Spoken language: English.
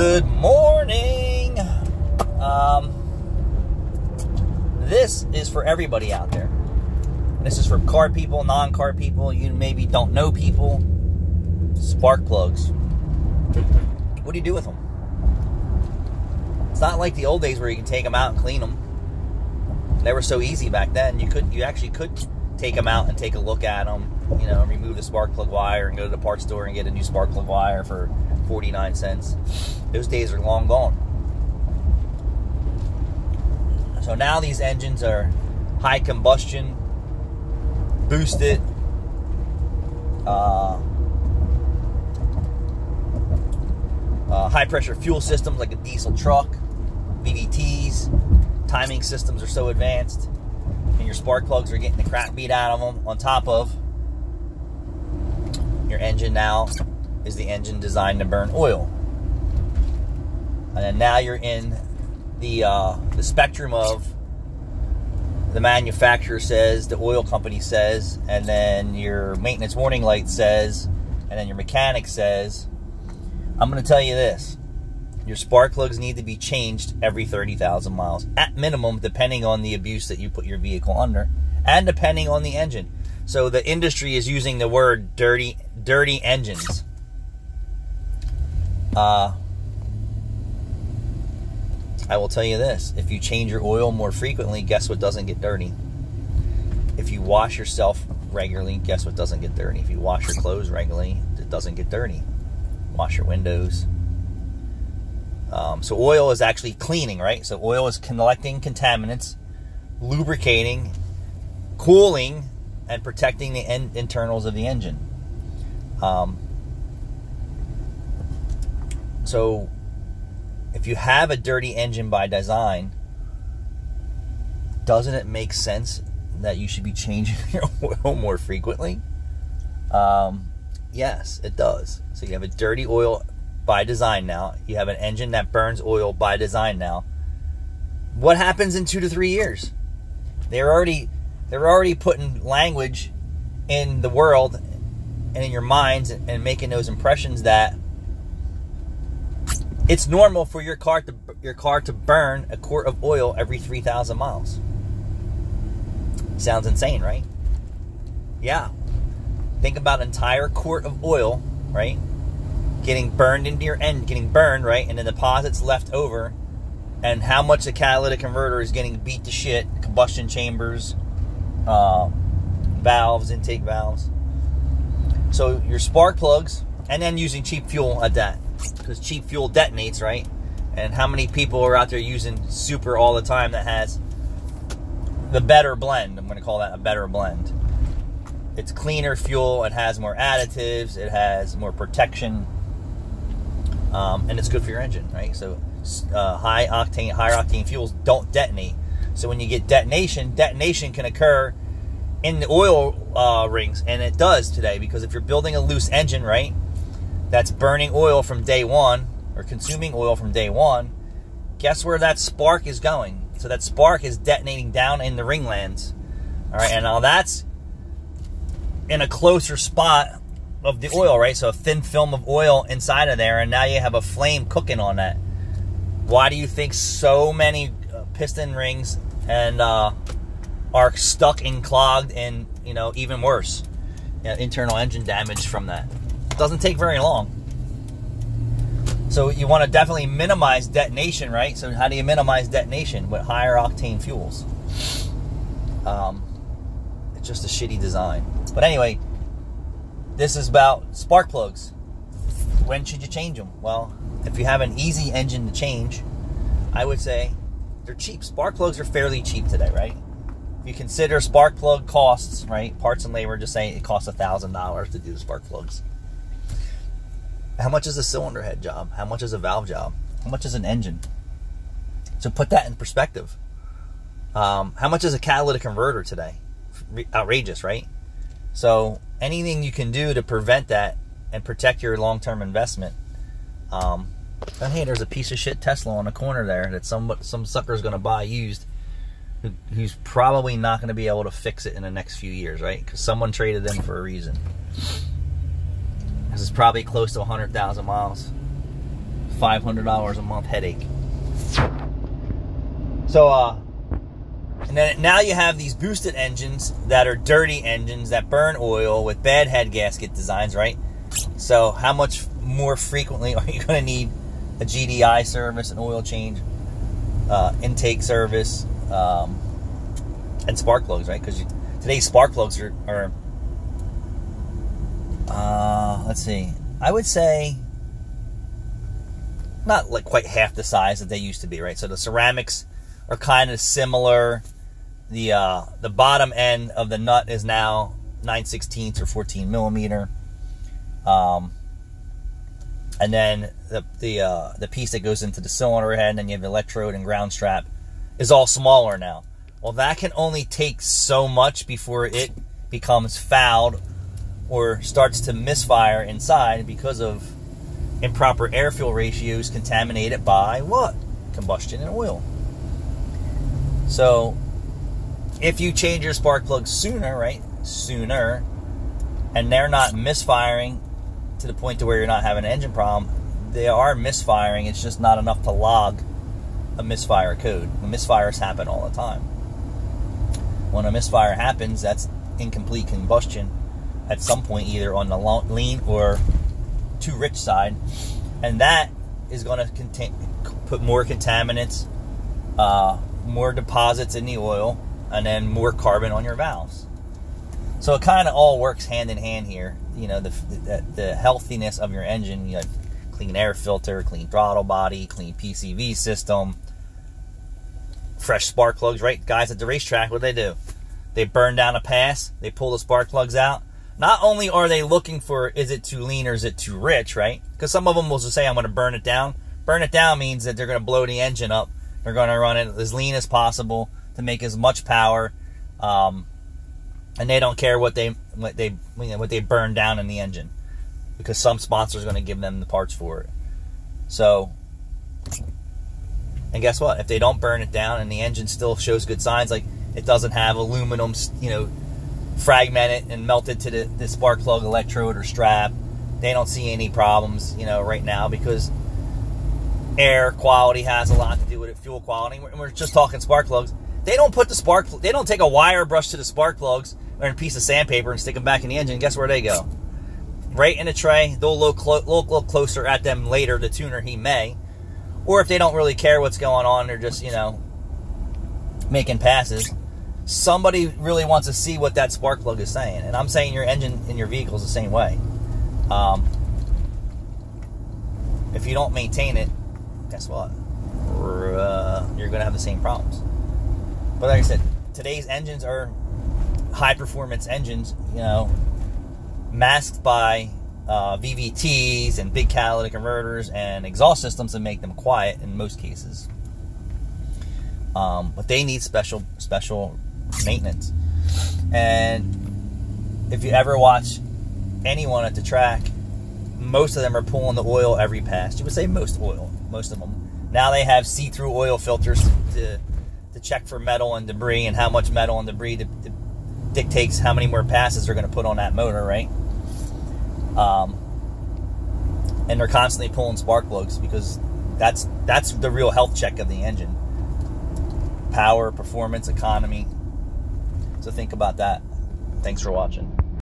Good morning. This is for everybody out there. This is for car people, non-car people. You maybe don't know people. Spark plugs. What do you do with them? It's not like the old days where you can take them out and clean them. They were so easy back then. You actually could take them out and take a look at them. You know, remove the spark plug wire and go to the parts store and get a new spark plug wire for 49 cents. Those days are long gone. So now these engines are high combustion, boosted, high pressure fuel systems like a diesel truck, VVTs, timing systems are so advanced, and your spark plugs are getting the crap beat out of them. On top of your engine now is the engine designed to burn oil. And then now you're in the spectrum of the manufacturer says, the oil company says, and then your maintenance warning light says, and then your mechanic says. I'm going to tell you this. Your spark plugs need to be changed every 30,000 miles. At minimum, depending on the abuse that you put your vehicle under, and depending on the engine. So the industry is using the word dirty engines. I will tell you this. If you change your oil more frequently, guess what doesn't get dirty? If you wash yourself regularly, guess what doesn't get dirty? If you wash your clothes regularly, it doesn't get dirty. Wash your windows. So oil is actually cleaning, right? So oil is collecting contaminants, lubricating, cooling, and protecting the internals of the engine. So if you have a dirty engine by design, doesn't it make sense that you should be changing your oil more frequently? Yes, it does. So you have a dirty oil by design now. You have an engine that burns oil by design now. What happens in 2 to 3 years? They're already putting language in the world and in your minds and making those impressions that it's normal for your car to burn a quart of oil every 3,000 miles. Sounds insane, right? Yeah. Think about an entire quart of oil, right? Getting burned into your end, getting burned, right? And the deposits left over, and how much the catalytic converter is getting beat to shit, combustion chambers, valves, intake valves. So your spark plugs, and then using cheap fuel at that, because cheap fuel detonates, right? And how many people are out there using super all the time that has the better blend? I'm going to call that a better blend. It's cleaner fuel, it has more additives, it has more protection, and it's good for your engine, right? So higher octane fuels don't detonate. So when you get detonation can occur in the oil rings, and it does today, because if you're building a loose engine, right, that's burning oil from day one, or consuming oil from day one, guess where that spark is going? So that spark is detonating down in the ringlands. All right, and now that's in a closer spot of the oil, right? So a thin film of oil inside of there, and now you have a flame cooking on that. Why do you think so many piston rings and are stuck and clogged, and even worse, internal engine damage from that? It doesn't take very long. So you want to definitely minimize detonation, right? So how do you minimize detonation? With higher octane fuels. It's just a shitty design. But anyway, this is about spark plugs. When should you change them? Well, if you have an easy engine to change, I would say they're cheap. Spark plugs are fairly cheap today, right? If you consider spark plug costs, right? Parts and labor, just say it costs $1,000 to do the spark plugs. How much is a cylinder head job? How much is a valve job? How much is an engine? So put that in perspective. How much is a catalytic converter today? Outrageous, right? So anything you can do to prevent that and protect your long-term investment. And hey, there's a piece of shit Tesla on the corner there that some sucker's going to buy used, who's probably not going to be able to fix it in the next few years, right? Because someone traded them for a reason. This is probably close to 100,000 miles. $500 a month headache. So, and then now you have these boosted engines that are dirty engines that burn oil with bad head gasket designs, right? So how much more frequently are you going to need a GDI service, an oil change, intake service, and spark plugs, right? Because today's spark plugs are let's see, I would say not like quite half the size that they used to be, right? So the ceramics are kind of similar. The bottom end of the nut is now 9/16 or 14 millimeter, and then the piece that goes into the cylinder head, and then you have the electrode and ground strap, is all smaller now. Well, that can only take so much before it becomes fouled or starts to misfire inside because of improper air-fuel ratios contaminated by what? Combustion and oil. So if you change your spark plugs sooner, right? Sooner, and they're not misfiring to the point to where you're not having an engine problem, they are misfiring. It's just not enough to log a misfire code. Misfires happen all the time. When a misfire happens, that's incomplete combustion at some point, either on the lean or too rich side, and that is going to put more contaminants, more deposits in the oil, and then more carbon on your valves. So it kind of all works hand in hand here. You know, the healthiness of your engine, you have clean air filter, clean throttle body, clean PCV system, fresh spark plugs, right? Guys at the racetrack, what do? They burn down a pass, they pull the spark plugs out. Not only are they looking for, is it too lean or is it too rich, right? Because some of them will just say, I'm going to burn it down. Burn it down means that they're going to blow the engine up. They're going to run it as lean as possible to make as much power, and they don't care what they burn down in the engine, because some sponsor is going to give them the parts for it. So, and guess what? If they don't burn it down and the engine still shows good signs, like it doesn't have aluminum, fragmented and melted to the spark plug electrode or strap, they don't see any problems, right now, because air quality has a lot to do with it, fuel quality. We're just talking spark plugs. They don't put they don't take a wire brush to the spark plugs or a piece of sandpaper and stick them back in the engine. Guess where they go? Right in the tray. They'll look closer at them later, the tuner, he may. Or if they don't really care what's going on, they're just, making passes. Somebody really wants to see what that spark plug is saying. And I'm saying your engine in your vehicle is the same way. If you don't maintain it, guess what? You're going to have the same problems. But like I said, today's engines are high-performance engines, masked by VVTs and big catalytic converters and exhaust systems that make them quiet in most cases. But they need special maintenance. And if you ever watch anyone at the track, most of them are pulling the oil every pass. You would say most of them. Now they have see-through oil filters to check for metal and debris, and how much metal and debris dictates how many more passes they're going to put on that motor, right? And they're constantly pulling spark plugs, because that's the real health check of the engine. Power, performance, economy. So think about that. Thanks for watching.